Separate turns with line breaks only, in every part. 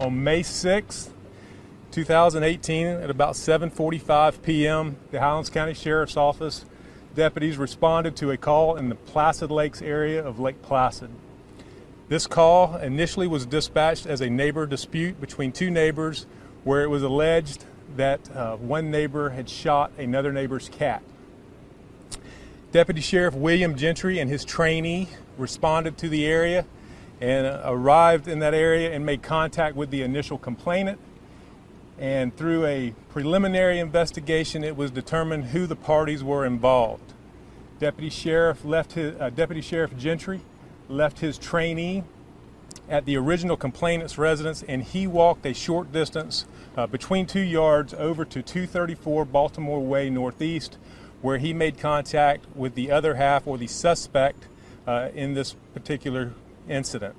On May 6, 2018, at about 7:45 p.m., the Highlands County Sheriff's Office deputies responded to a call in the Placid Lakes area of Lake Placid. This call initially was dispatched as a neighbor dispute between two neighbors where it was alleged that one neighbor had shot another neighbor's cat. Deputy Sheriff William Gentry and his trainee responded to the area and arrived in that area and made contact with the initial complainant. And through a preliminary investigation, it was determined who the parties were involved. Deputy Sheriff Gentry left his trainee at the original complainant's residence, and he walked a short distance between 2 yards over to 234 Baltimore Way Northeast, where he made contact with the other half, or the suspect, in this particular incident.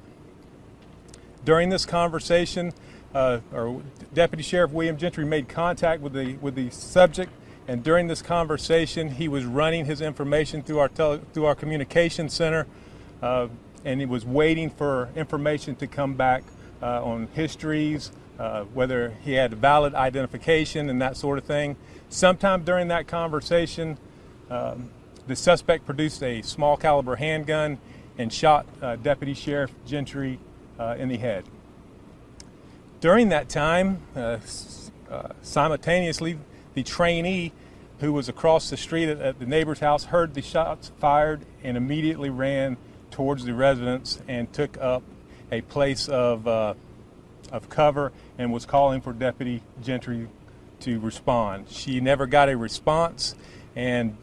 During this conversation, Deputy Sheriff William Gentry made contact with the subject, and during this conversation, he was running his information through our communication center, and he was waiting for information to come back on histories, whether he had valid identification and that sort of thing. Sometime during that conversation, the suspect produced a small caliber handgun and shot Deputy Sheriff Gentry in the head. During that time, simultaneously, the trainee who was across the street at the neighbor's house heard the shots fired and immediately ran towards the residence and took up a place of cover and was calling for Deputy Gentry to respond. She never got a response, and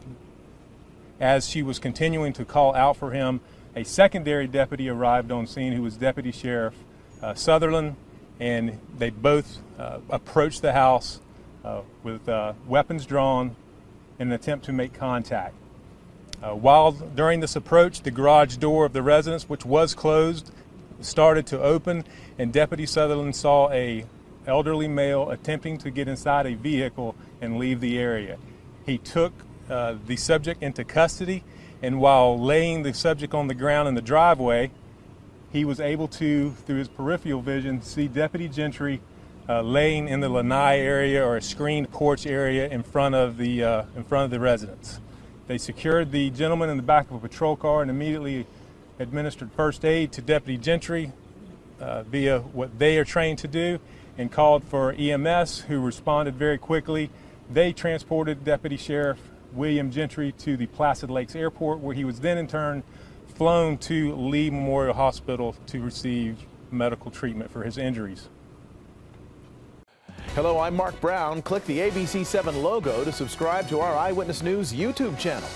as she was continuing to call out for him, a secondary deputy arrived on scene, who was Deputy Sheriff Sutherland, and they both approached the house with weapons drawn in an attempt to make contact. While during this approach, the garage door of the residence, which was closed, started to open, and Deputy Sutherland saw a elderly male attempting to get inside a vehicle and leave the area. He took the subject into custody, and while laying the subject on the ground in the driveway, he was able to, through his peripheral vision, see Deputy Gentry laying in the lanai area, or a screened porch area in front of the residence. They secured the gentleman in the back of a patrol car and immediately administered first aid to Deputy Gentry via what they are trained to do, and called for EMS, who responded very quickly. They transported Deputy Sheriff William Gentry to the Placid Lakes Airport, where he was then in turn flown to Lee Memorial Hospital to receive medical treatment for his injuries.
Hello, I'm Mark Brown. Click the ABC7 logo to subscribe to our Eyewitness News YouTube channel.